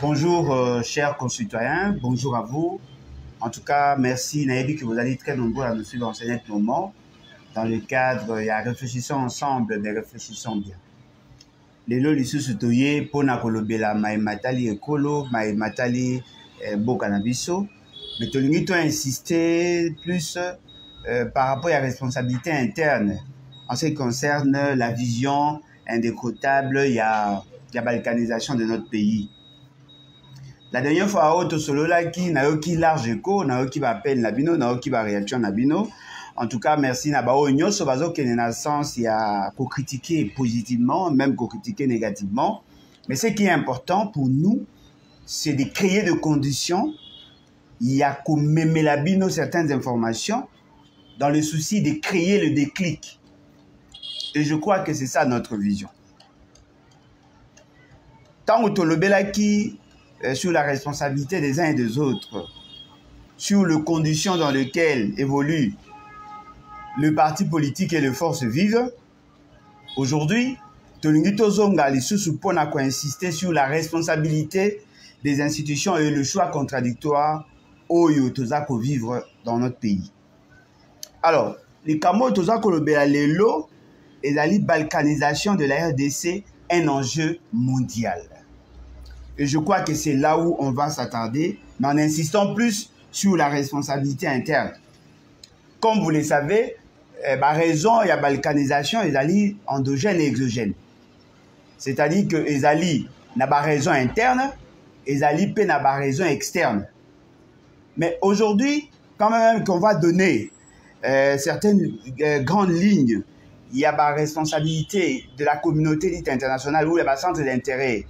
Bonjour, chers concitoyens, bonjour à vous. En tout cas, merci Naïbi que vous allez très nombreux à nous suivre en ce moment. Dans le cadre, il y a réfléchissons ensemble, mais réfléchissons bien. Lelo lisusu toye pona kolobela mai matali ekolo, mai matali boka na biso. Mais tolingi to insister plus par rapport à la responsabilité interne en ce qui concerne la vision indécrottable, il y a la balkanisation de notre pays. La dernière fois, auto solo là qui n'a aucun large écho, n'a aucun appel nabino, n'a aucune réaction nabino. En tout cas, merci Nabao Nyoso bazo qui est dans le sens il y a qu'au critiquer positivement, même qu'au critiquer négativement. Mais ce qui est important pour nous, c'est de créer des conditions. Il y a qu'au mémé labino certaines informations dans le souci de créer le déclic. Et je crois que c'est ça notre vision. Tant que le qui sur la responsabilité des uns et des autres, sur les conditions dans lesquelles évoluent le parti politique et les forces vives, aujourd'hui, Tolingi Tozonga lisusu pona ko insister sur la responsabilité des institutions et le choix contradictoire oyo tozako vivre dans notre pays. Alors, les kamo tozako lobela lelo ezali balkanisation de la RDC, un enjeu mondial. Et je crois que c'est là où on va s'attarder, mais en insistant plus sur la responsabilité interne. Comme vous le savez, raison, il y a balkanisation, ezali endogène et exogène. C'est-à-dire que ezali n'a pas raison interne, ezali pe n'a pas raison externe. Mais aujourd'hui, quand même qu'on va donner certaines grandes lignes, il y a la responsabilité de la communauté dite internationale ou il y a centre d'intérêt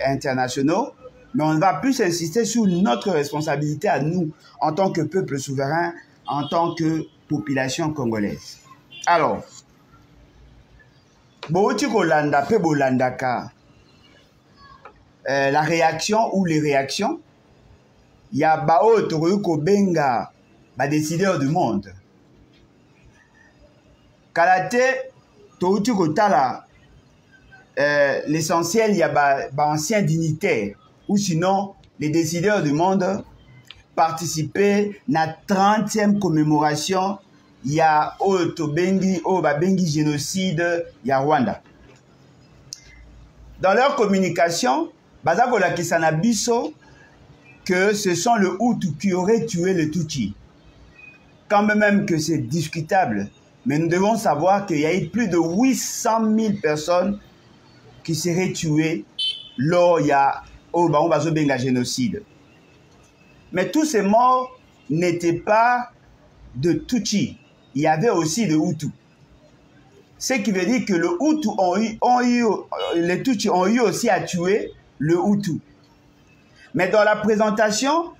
internationaux, mais on va plus insister sur notre responsabilité à nous en tant que peuple souverain, en tant que population congolaise. Alors, la réaction ou les réactions, il y a bao Toruko Benga, décideur du monde. Kalate, Toruko Tala, l'essentiel, il y a anciens dignitaires, ou sinon, les décideurs du monde participer à la 30e commémoration, il y a Bengi génocide, il y a Rwanda. Dans leur communication, Bazakola Kisanabiso, que ce sont les Hutus qui auraient tué les Tutsis. Quand même que c'est discutable, mais nous devons savoir qu'il y a eu plus de 800 000 personnes qui seraient tuées lors il y a Benga génocide. Mais tous ces morts n'étaient pas de Tutsis. Il y avait aussi de Hutus. Ce qui veut dire que les Tutsis ont eu aussi à tuer le Hutu. Mais dans la présentation,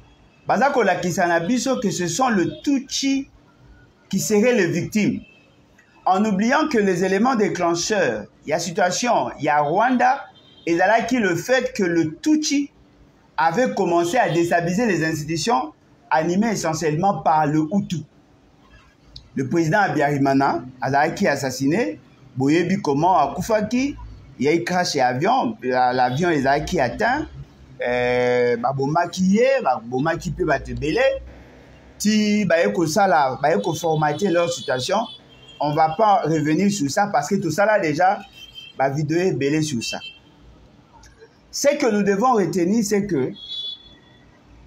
Bazakola Kisanabiso, que ce sont les Tutsis qui seraient les victimes. En oubliant que les éléments déclencheurs, il y a situation, il y a Rwanda, et là qui le fait que le Tutsi avait commencé à déstabiliser les institutions animées essentiellement par le Hutu. Le président Abiyarimana, qui est assassiné, Boyebi comment à Koufaki, il y a eu crash avion, l'avion est qui atteint, Babomaki peut battre belé, si Bayeko Sala, Bayeko formater leur situation, on ne va pas revenir sur ça parce que tout ça là déjà, la vidéo est belée sur ça. Ce que nous devons retenir, c'est que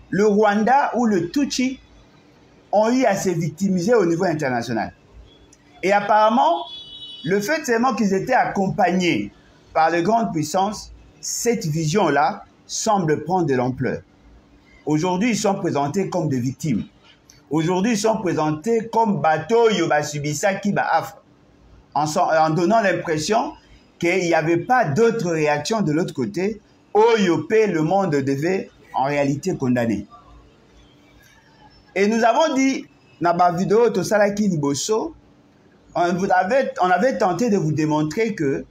le Rwanda ou le Tutsi ont eu à se victimiser au niveau international. Et apparemment, le fait seulement qu'ils étaient accompagnés par les grandes puissances, cette vision-là semble prendre de l'ampleur. Aujourd'hui, ils sont présentés comme des victimes. Aujourd'hui, ils sont présentés comme bateau Yoba Subisa Kiba en donnant l'impression qu'il n'y avait pas d'autres réactions de l'autre côté. Oyopé, le monde devait en réalité condamner. Et nous avons dit, dans la vidéo Tosalaki Liboso, on avait tenté de vous démontrer que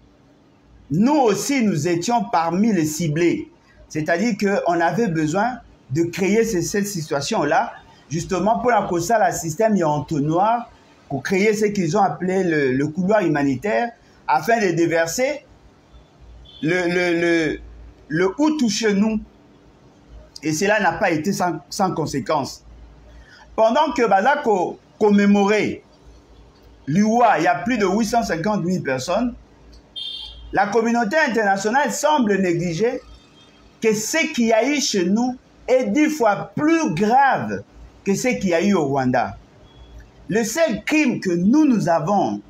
nous aussi, nous étions parmi les ciblés. C'est-à-dire qu'on avait besoin de créer cette situation-là, justement pour la cause la système entonnoir, pour créer ce qu'ils ont appelé le couloir humanitaire, afin de déverser le Hutu chez nous Et cela n'a pas été sans conséquence. Pendant que Bazako commémorait l'UA, il y a plus de 850 000 personnes, la communauté internationale semble négliger que ce qu'il y a eu chez nous est 10 fois plus grave que ce qu'il y a eu au Rwanda. Le seul crime que nous avons,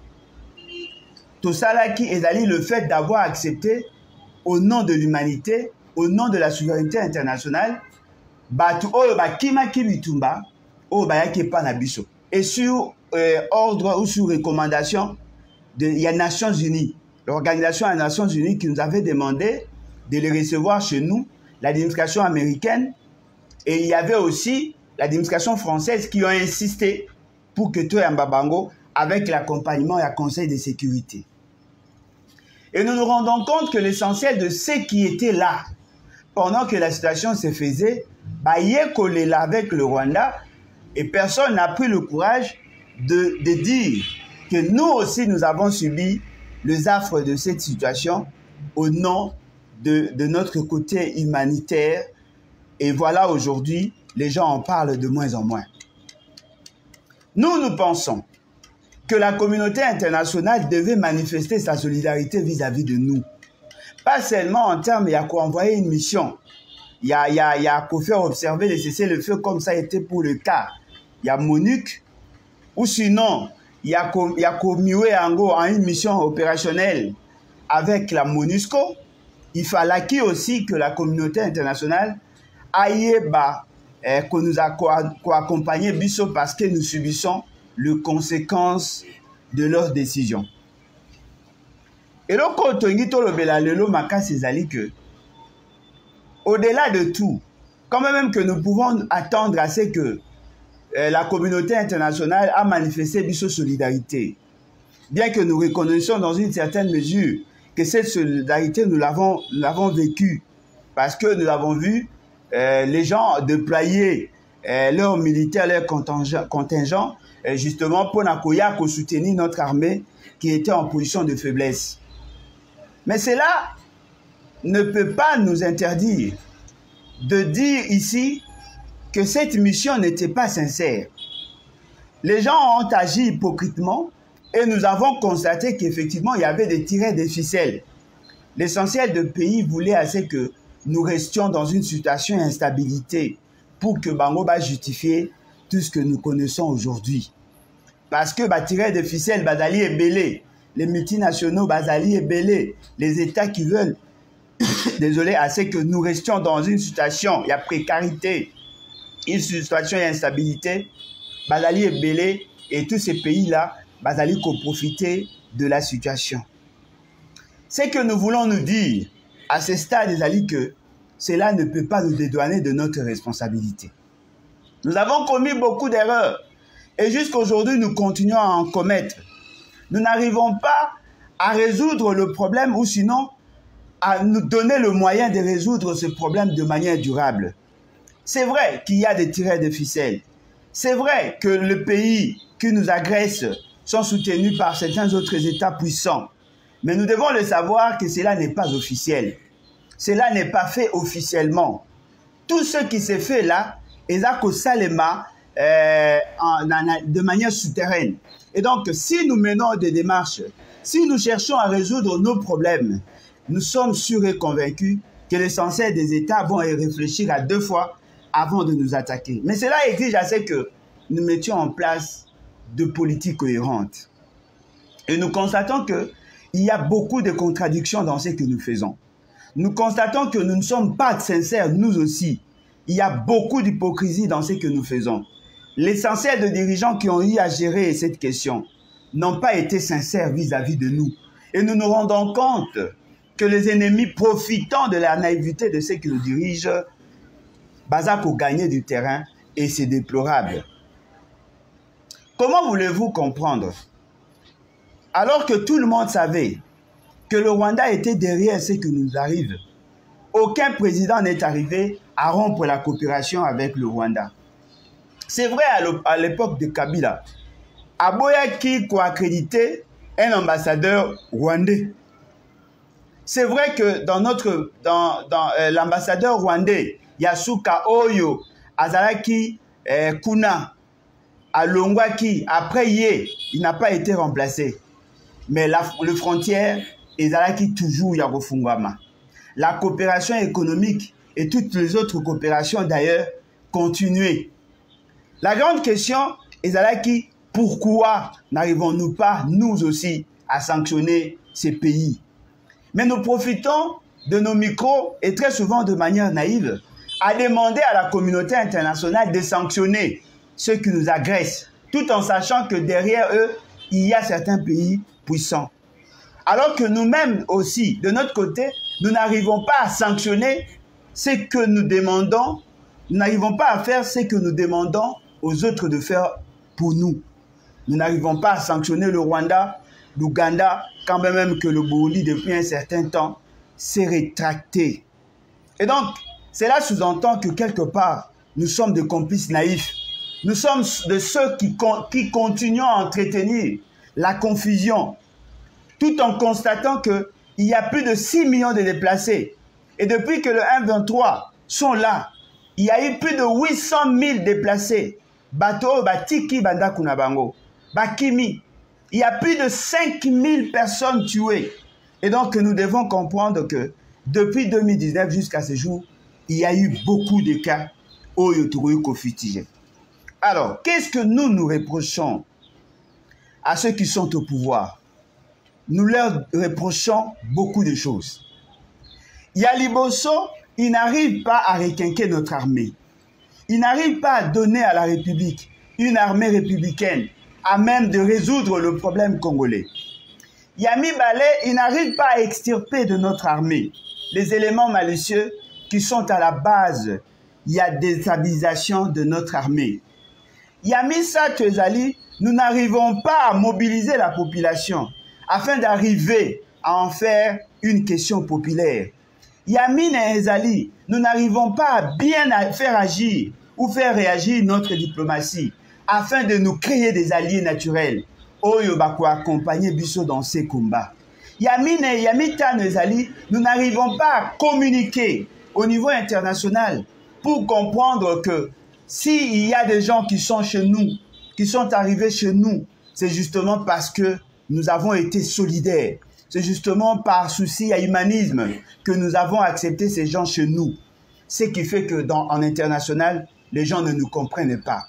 Tosalaki ezali le fait d'avoir accepté, au nom de l'humanité, au nom de la souveraineté internationale, batu oyo bakimaki bitumba oyo bayaki epa na biso. Et sur ordre ou sur recommandation des Nations Unies, l'Organisation des Nations Unies qui nous avait demandé de les recevoir chez nous, l'administration américaine, et il y avait aussi l'administration française qui ont insisté pour que tout Mbabango, avec l'accompagnement et le Conseil de sécurité. Et nous nous rendons compte que l'essentiel de ceux qui étaient là, pendant que la situation se faisait, collé là avec le Rwanda, et personne n'a pris le courage de dire que nous aussi nous avons subi les affres de cette situation au nom de notre côté humanitaire. Et voilà, aujourd'hui, les gens en parlent de moins en moins. Nous pensons que la communauté internationale devait manifester sa solidarité vis-à-vis de nous. Pas seulement en termes, il y a qu'à envoyer une mission. Il y a qu'à faire observer les cessez-le-feu comme ça a été pour le cas. Il y a MONUC, ou sinon, il y a qu'à muer en une mission opérationnelle avec la MONUSCO. Il fallait aussi que la communauté internationale aille qu'on nous a accompagné biso parce que nous subissons les conséquences de leurs décisions. Et donc, quand au-delà de tout, quand même que nous pouvons attendre à ce que la communauté internationale a manifesté biso solidarité, bien que nous reconnaissions dans une certaine mesure que cette solidarité, nous l'avons vécue, parce que nous avons vu les gens déployer leurs militaires, leurs contingents, justement pour soutenir notre armée qui était en position de faiblesse. Mais cela ne peut pas nous interdire de dire ici que cette mission n'était pas sincère. Les gens ont agi hypocritement et nous avons constaté qu'effectivement il y avait des tirets de ficelles. L'essentiel du pays voulait assez que nous restions dans une situation d'instabilité pour que Bango va justifier tout ce que nous connaissons aujourd'hui. Parce que tirer de ficelles, Bazali est belé. Les multinationaux, Bazali est belé. Les États qui veulent, désolé, assez que nous restions dans une situation, il y a précarité, une situation d'instabilité, Bazali est belé. Et tous ces pays-là, Bazali qu'on profiter de la situation. C'est que nous voulons nous dire, à ce stade, Ezali, que cela ne peut pas nous dédouaner de notre responsabilité. Nous avons commis beaucoup d'erreurs et jusqu'à aujourd'hui, nous continuons à en commettre. Nous n'arrivons pas à résoudre le problème ou sinon à nous donner le moyen de résoudre ce problème de manière durable. C'est vrai qu'il y a des tirets de ficelles. C'est vrai que le pays qui nous agresse sont soutenus par certains autres États puissants. Mais nous devons le savoir que cela n'est pas officiel. Cela n'est pas fait officiellement. Tout ce qui s'est fait là, est Salema de manière souterraine. Et donc, si nous menons des démarches, si nous cherchons à résoudre nos problèmes, nous sommes sûrs et convaincus que l'essentiel des États vont y réfléchir à 2 fois avant de nous attaquer. Mais cela exige assez que nous mettions en place de politiques cohérentes. Et nous constatons qu'il y a beaucoup de contradictions dans ce que nous faisons. Nous constatons que nous ne sommes pas sincères, nous aussi. Il y a beaucoup d'hypocrisie dans ce que nous faisons. L'essentiel des dirigeants qui ont eu à gérer cette question n'ont pas été sincères vis-à-vis de nous. Et nous nous rendons compte que les ennemis, profitant de la naïveté de ceux qui nous dirigent, basent pour gagner du terrain et c'est déplorable. Comment voulez-vous comprendre? Alors que tout le monde savait que le Rwanda était derrière ce qui nous arrive, aucun président n'est arrivé à rompre la coopération avec le Rwanda. C'est vrai à l'époque de Kabila. Aboya qui a accrédité un ambassadeur rwandais. C'est vrai que dans l'ambassadeur rwandais, Yasuka Oyo, Azalaki Kuna, Alongwaki, après Yé, il n'a pas été remplacé. Mais le frontière, Ezalaki toujours Yarofungwama. La coopération économique et toutes les autres coopérations d'ailleurs continuaient. La grande question, Ezalaki, pourquoi n'arrivons-nous pas, nous aussi, à sanctionner ces pays? Mais nous profitons de nos micros, et très souvent de manière naïve, à demander à la communauté internationale de sanctionner ceux qui nous agressent, tout en sachant que derrière eux, il y a certains pays puissants. Alors que nous-mêmes aussi, de notre côté, nous n'arrivons pas à sanctionner ce que nous demandons, nous n'arrivons pas à faire ce que nous demandons aux autres de faire pour nous. Nous n'arrivons pas à sanctionner le Rwanda, l'Ouganda, quand même que le Burundi, depuis un certain temps, s'est rétracté. Et donc, cela sous-entend que quelque part, nous sommes des complices naïfs. Nous sommes de ceux qui continuent à entretenir la confusion, tout en constatant qu'il y a plus de 6 millions de déplacés. Et depuis que le 1-23 sont là, il y a eu plus de 800 000 déplacés. Bato, Batiki, Banda Kunabango, Bakimi. Il y a plus de 5 000 personnes tuées. Et donc, nous devons comprendre que depuis 2019 jusqu'à ce jour, il y a eu beaucoup de cas au Yoturu Kofitige. Alors, qu'est-ce que nous reprochons à ceux qui sont au pouvoir? Nous leur reprochons beaucoup de choses. Yaliboso, il n'arrive pas à requinquer notre armée. Il n'arrive pas à donner à la République une armée républicaine à même de résoudre le problème congolais. Yami Balé, il n'arrive pas à extirper de notre armée les éléments malicieux qui sont à la base. Il y a des déstabilisation de notre armée. Yami Satwezali, nous n'arrivons pas à mobiliser la population afin d'arriver à en faire une question populaire. Yamine Ezali, nous n'arrivons pas à bien faire agir ou faire réagir notre diplomatie afin de nous créer des alliés naturels. Oyo bako accompagner Bisso dans ces combats. Yamita Ezali, nous n'arrivons pas à communiquer au niveau international pour comprendre que s'il y a des gens qui sont chez nous, qui sont arrivés chez nous, c'est justement parce que nous avons été solidaires. C'est justement par souci à humanisme que nous avons accepté ces gens chez nous. Ce qui fait que en international, les gens ne nous comprennent pas.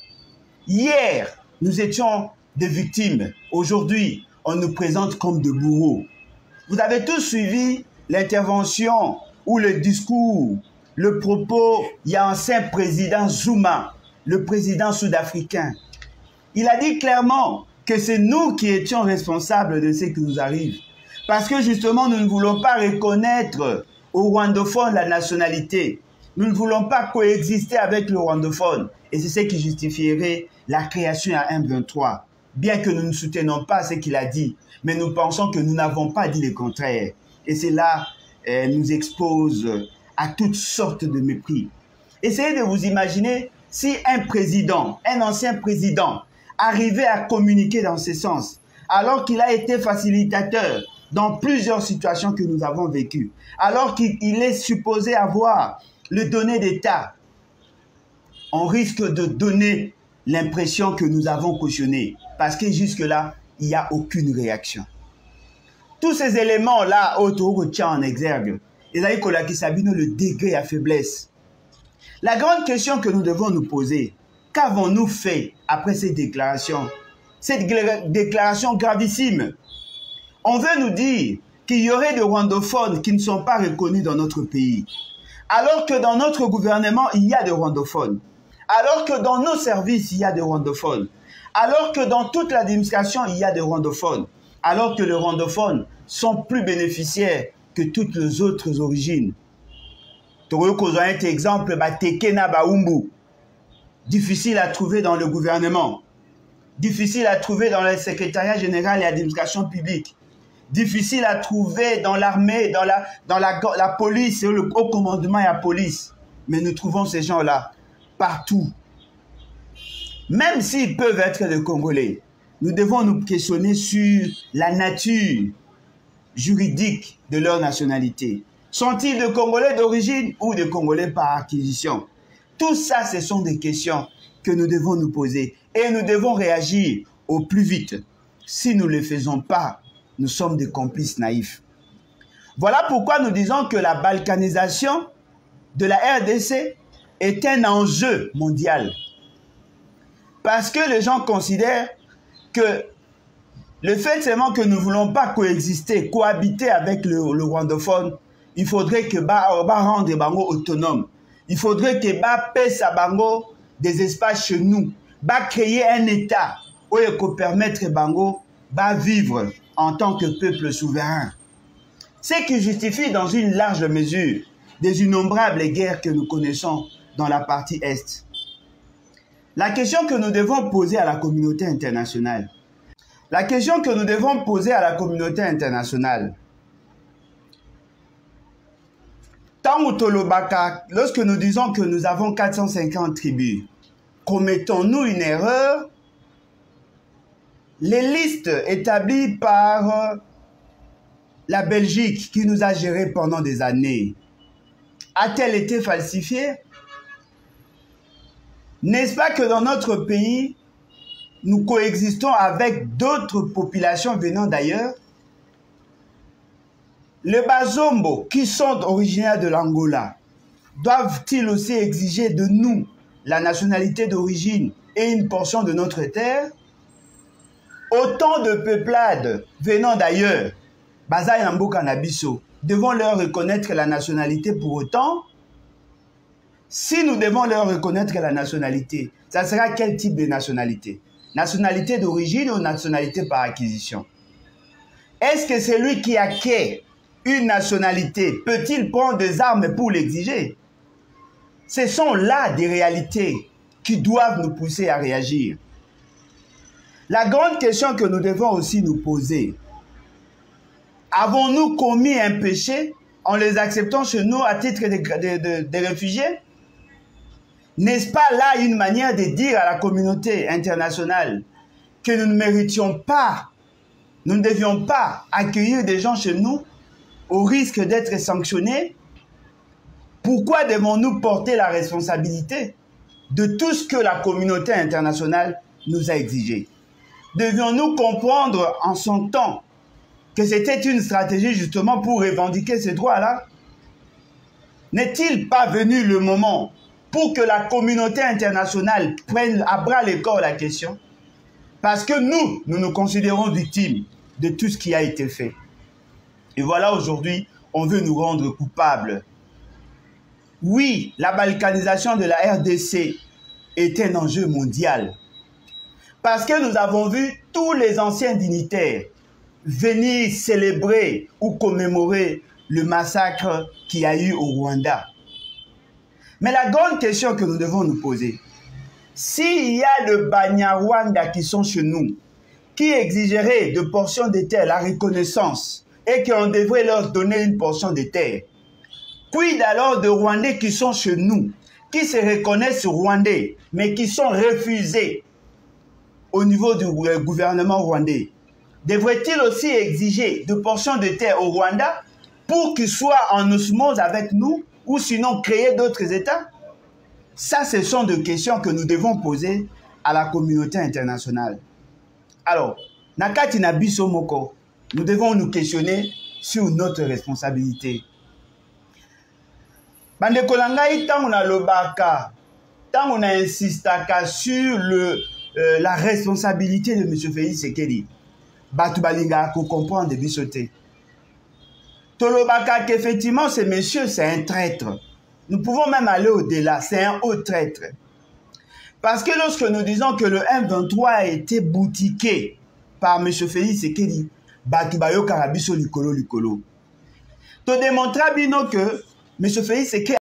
Hier, nous étions des victimes. Aujourd'hui, on nous présente comme des bourreaux. Vous avez tous suivi l'intervention ou le discours, le propos, il y a un ancien président Zuma, le président sud-africain. Il a dit clairement que c'est nous qui étions responsables de ce qui nous arrive. Parce que justement, nous ne voulons pas reconnaître aux rwandophones la nationalité. Nous ne voulons pas coexister avec le rwandophone. Et c'est ce qui justifierait la création à M23. Bien que nous ne soutenons pas ce qu'il a dit, mais nous pensons que nous n'avons pas dit le contraire. Et cela nous expose à toutes sortes de mépris. Essayez de vous imaginer si un président, un ancien président, arrivait à communiquer dans ce sens, alors qu'il a été facilitateur dans plusieurs situations que nous avons vécues, alors qu'il est supposé avoir le donné d'État, on risque de donner l'impression que nous avons cautionné, parce que jusque-là, il n'y a aucune réaction. Tous ces éléments-là, autour retient en exergue, Ezaïe Kolaki Sabino, le degré à faiblesse. La grande question que nous devons nous poser, qu'avons-nous fait après ces déclarations? Cette déclaration gravissime. On veut nous dire qu'il y aurait des rwandophones qui ne sont pas reconnus dans notre pays. Alors que dans notre gouvernement, il y a des rwandophones. Alors que dans nos services, il y a des rwandophones. Alors que dans toute l'administration, il y a des rwandophones. Alors que les rwandophones sont plus bénéficiaires que toutes les autres origines. Un exemple, Tekena Baumbu. Difficile à trouver dans le gouvernement. Difficile à trouver dans le secrétariat général et l'administration publique. Difficile à trouver dans l'armée, dans la police, et le haut commandement et la police. Mais nous trouvons ces gens-là partout. Même s'ils peuvent être des Congolais, nous devons nous questionner sur la nature juridique de leur nationalité? Sont-ils de Congolais d'origine ou de Congolais par acquisition? Tout ça, ce sont des questions que nous devons nous poser et nous devons réagir au plus vite. Si nous ne le faisons pas, nous sommes des complices naïfs. Voilà pourquoi nous disons que la balkanisation de la RDC est un enjeu mondial. Parce que les gens considèrent que le fait seulement que nous ne voulons pas coexister, cohabiter avec le rwandophone, il faudrait que rendre Bango autonome. Il faudrait que pèse à Bango des espaces chez nous, créer un État où il peut permettre Bango de vivre en tant que peuple souverain. Ce qui justifie dans une large mesure des innombrables guerres que nous connaissons dans la partie Est. La question que nous devons poser à la communauté internationale, lorsque nous disons que nous avons 450 tribus, commettons-nous une erreur? Les listes établies par la Belgique, qui nous a gérés pendant des années, a-t-elle été falsifiée? N'est-ce pas que dans notre pays, nous coexistons avec d'autres populations venant d'ailleurs? Les Bazombo, qui sont originaires de l'Angola, doivent-ils aussi exiger de nous la nationalité d'origine et une portion de notre terre? Autant de peuplades venant d'ailleurs, Baza et Namboka Nabiso, devons leur reconnaître la nationalité pour autant? Si nous devons leur reconnaître la nationalité, ça sera quel type de nationalité? Nationalité d'origine ou nationalité par acquisition? Est-ce que celui qui acquiert une nationalité peut-il prendre des armes pour l'exiger? Ce sont là des réalités qui doivent nous pousser à réagir. La grande question que nous devons aussi nous poser, avons-nous commis un péché en les acceptant chez nous à titre de réfugiés? N'est-ce pas là une manière de dire à la communauté internationale que nous ne méritions pas, nous ne devions pas accueillir des gens chez nous au risque d'être sanctionnés? Pourquoi devons-nous porter la responsabilité de tout ce que la communauté internationale nous a exigé? Devions-nous comprendre en son temps que c'était une stratégie justement pour revendiquer ces droits-là? N'est-il pas venu le moment pour que la communauté internationale prenne à bras le corps la question? Parce que nous nous considérons victimes de tout ce qui a été fait. Et voilà, aujourd'hui, on veut nous rendre coupables. Oui, la balkanisation de la RDC est un enjeu mondial. Parce que nous avons vu tous les anciens dignitaires venir célébrer ou commémorer le massacre qu'il y a eu au Rwanda. Mais la grande question que nous devons nous poser, s'il y a le Banyarwanda qui sont chez nous, qui exigerait de portions de terre la reconnaissance et qu'on devrait leur donner une portion de terre, quid alors de Rwandais qui sont chez nous, qui se reconnaissent Rwandais, mais qui sont refusés au niveau du gouvernement rwandais? Devrait-il aussi exiger de portions de terre au Rwanda pour qu'ils soient en osmose avec nous ou sinon créer d'autres États? Ça, ce sont des questions que nous devons poser à la communauté internationale. Alors, Nakati Nabiso Moko, nous devons nous questionner sur notre responsabilité. Bande Kolangai, tant on a le baka, tant on a insisté sur la responsabilité de M. Félix Tshisekedi, Batu Balinga pour comprendre de bisoté. Tolobaka qu'effectivement ce monsieur c'est un traître. Nous pouvons même aller au-delà, c'est un haut traître. Parce que lorsque nous disons que le M23 a été boutiqué par M. Félix Tshisekedi, Batu Bayo Karabiso Likolo Likolo. To démontrer bien que M. Félix Tshisekedi